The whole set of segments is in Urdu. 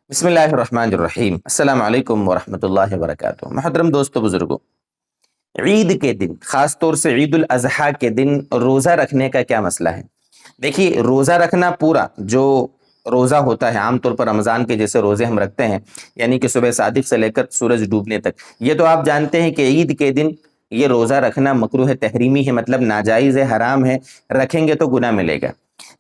بسم اللہ الرحمن الرحیم۔ السلام علیکم ورحمۃ اللہ وبرکاتہ۔ محترم دوستو بزرگوں، عید کے دن، خاص طور سے عید الاضحیٰ کے دن روزہ رکھنے کا کیا مسئلہ ہے؟ دیکھیے، روزہ رکھنا پورا جو روزہ ہوتا ہے، عام طور پر رمضان کے جیسے روزے ہم رکھتے ہیں، یعنی کہ صبح صادق سے لے کر سورج ڈوبنے تک، یہ تو آپ جانتے ہیں کہ عید کے دن یہ روزہ رکھنا مکروہ تحریمی ہے، مطلب ناجائز ہے، حرام ہے، رکھیں گے تو گناہ ملے گا۔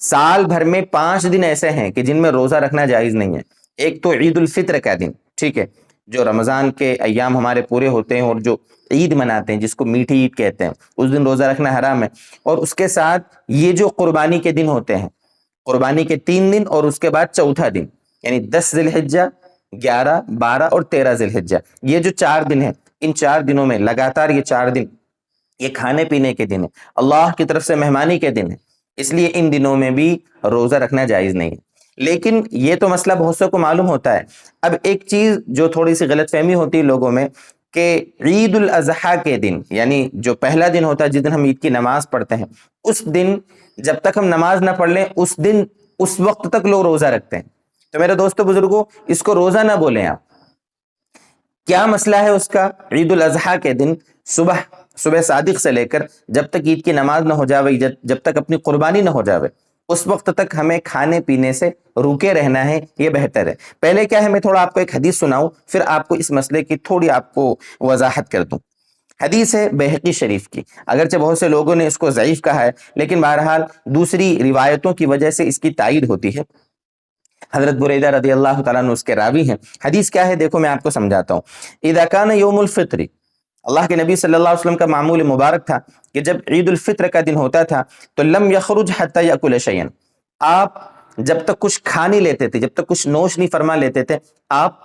سال بھر میں 5 دن ایسے ہیں کہ جن میں روزہ رکھنا جائز نہیں ہے۔ ایک تو عید الفطر کا دن، ٹھیک ہے، جو رمضان کے ایام ہمارے پورے ہوتے ہیں اور جو عید مناتے ہیں، جس کو میٹھی عید کہتے ہیں، اس دن روزہ رکھنا حرام ہے۔ اور اس کے ساتھ یہ جو قربانی کے دن ہوتے ہیں، قربانی کے 3 دن اور اس کے بعد چوتھا دن، یعنی 10 ذی الحجہ، 11، 12 اور 13 ذی الحجہ، یہ جو 4 دن ہیں، ان 4 دنوں میں لگاتار یہ 4 دن یہ کھانے پینے کے دن ہے، اللہ کی طرف سے مہمانی کے دن ہے، اس لیے ان دنوں میں بھی روزہ رکھنا جائز نہیں ہے۔ لیکن یہ تو مسئلہ بہت سے کو معلوم ہوتا ہے۔ اب ایک چیز جو تھوڑی سی غلط فہمی ہوتی ہے لوگوں میں، کہ عید الاضحیٰ کے دن، یعنی جو پہلا دن ہوتا ہے جس دن ہم عید کی نماز پڑھتے ہیں، اس دن جب تک ہم نماز نہ پڑھ لیں، اس دن اس وقت تک لوگ روزہ رکھتے ہیں۔ تو میرے دوستو بزرگوں، اس کو روزہ نہ بولیں آپ۔ کیا مسئلہ ہے اس کا؟ عید الاضحیٰ کے دن صبح صادق سے لے کر جب تک عید کی نماز نہ ہو جاوے، جب تک اپنی قربانی نہ ہو جاوے، اس وقت تک ہمیں کھانے پینے سے روکے رہنا ہے، یہ بہتر ہے۔ پہلے کیا ہے، میں تھوڑا آپ کو ایک حدیث سناؤں، پھر آپ کو اس مسئلے کی تھوڑی آپ کو وضاحت کر دوں۔ حدیث ہے بیہقی شریف کی، اگرچہ بہت سے لوگوں نے اس کو ضعیف کہا ہے، لیکن بہرحال دوسری روایتوں کی وجہ سے اس کی تائید ہوتی ہے۔ حضرت بریدہ رضی اللہ تعالیٰ عنہ اس کے راوی ہیں۔ حدیث کیا ہے دیکھو، میں آپ کو سمجھاتا ہوں۔ اذا کان یوم الفطر، اللہ کے نبی صلی اللہ علیہ وسلم کا معمول مبارک تھا کہ جب عید الفطر کا دن ہوتا تھا تو لم یخرج حتی یأکل شیئا، آپ جب تک کچھ کھا نہیں لیتے تھے، جب تک کچھ نوش نہیں فرما لیتے تھے، آپ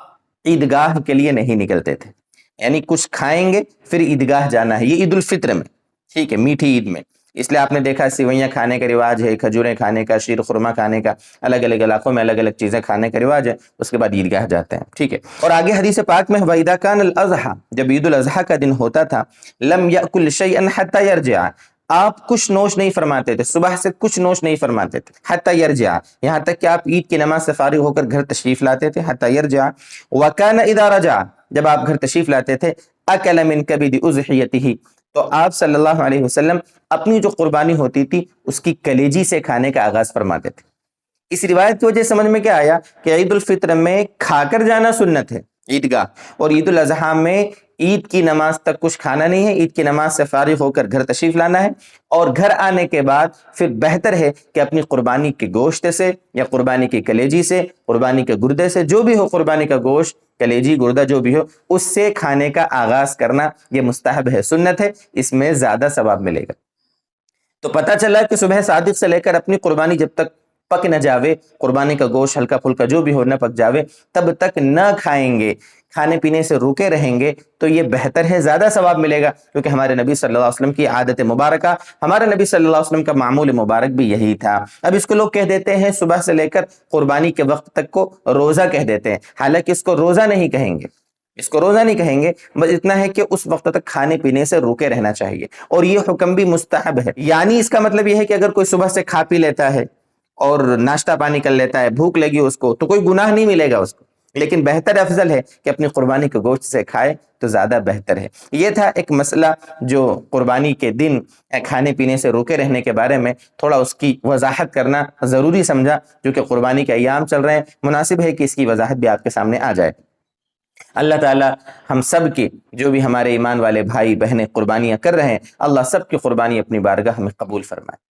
عیدگاہ کے لیے نہیں نکلتے تھے۔ یعنی کچھ کھائیں گے پھر عیدگاہ جانا ہے، یہ عید الفطر میں، ٹھیک ہے، میٹھی عید میں۔ اس لیے آپ نے دیکھا سیویاں کھانے کا رواج ہے، کھجوریں کھانے کا، شیر خرما کھانے کا، الگ الگ علاقوں میں الگ الگ چیزیں کھانے کا رواج ہے، اس کے بعد عیدگاہ جاتے ہیں، ٹھیک ہے۔ اور آگے حدیث پاک میں وَإِذَا كَانَ الْأَضْحَىٰ، جب عید الاضحیٰ کا دن ہوتا تھا، لم یأکل شیئا حتی یرجع، آپ کچھ نوش نہیں فرماتے تھے، صبح سے کچھ نوش نہیں فرماتے تھے، حتی یرجع، یہاں تک کہ آپ عید کی نماز سے فارغ ہو کر گھر تشریف لاتے تھے، حتی یرجع۔ وَكَانَ إِذَا رَجَعَ، جب آپ گھر تشریف لاتے تھے، أَكَلَ مِن كَبِدِ أُضْحِيَتِهِ، تو آپ صلی اللہ علیہ وسلم اپنی جو قربانی ہوتی تھی اس کی کلیجی سے کھانے کا آغاز فرماتے تھے۔ اس روایت کی وجہ سمجھ میں کیا آیا کہ عید الفطر میں کھا کر جانا سنت ہے عیدگاہ، اور عید الاضحیٰ میں عید کی نماز تک کچھ کھانا نہیں ہے، عید کی نماز سے فارغ ہو کر گھر تشریف لانا ہے، اور گھر آنے کے بعد پھر بہتر ہے کہ اپنی قربانی کے گوشت سے یا قربانی کی کلیجی سے، قربانی کے گردے سے، جو بھی ہو قربانی کا گوشت، کلیجی، گردہ جو بھی ہو، اس سے کھانے کا آغاز کرنا یہ مستحب ہے، سنت ہے، اس میں زیادہ ثواب ملے گا۔ تو پتہ چلا کہ صبح صادق سے لے کر اپنی قربانی جب تک پک نہ جاوے، قربانی کا گوشت ہلکا پھلکا جو بھی ہو نہ پک جاوے، تب تک نہ کھائیں گے، کھانے پینے سے روکے رہیں گے، تو یہ بہتر ہے، زیادہ ثواب ملے گا، کیونکہ ہمارے نبی صلی اللہ علیہ وسلم کی عادت مبارکہ، ہمارے نبی صلی اللہ علیہ وسلم کا معمول مبارک بھی یہی تھا۔ اب اس کو لوگ کہہ دیتے ہیں صبح سے لے کر قربانی کے وقت تک کو روزہ کہہ دیتے ہیں، حالانکہ اس کو روزہ نہیں کہیں گے، اس کو روزہ نہیں کہیں گے، بس اتنا ہے کہ اس وقت تک کھانے پینے سے روکے رہنا چاہیے، اور یہ حکم بھی مستحب ہے۔ یعنی اس کا مطلب یہ ہے کہ اگر کوئی صبح سے کھا پی لیتا ہے اور ناشتہ پانی کر لیتا ہے، بھوک لگی اس کو، تو کوئی گناہ نہیں ملے گا اس کو، لیکن بہتر افضل ہے کہ اپنی قربانی کے گوشت سے کھائے تو زیادہ بہتر ہے۔ یہ تھا ایک مسئلہ جو قربانی کے دن کھانے پینے سے روکے رہنے کے بارے میں تھوڑا اس کی وضاحت کرنا ضروری سمجھا، کیونکہ قربانی کے ایام چل رہے ہیں، مناسب ہے کہ اس کی وضاحت بھی آپ کے سامنے آ جائے۔ اللہ تعالی ہم سب کی، جو بھی ہمارے ایمان والے بھائی بہنیں قربانیاں کر رہے ہیں، اللہ سب کی قربانی اپنی بارگاہ میں قبول فرمائے۔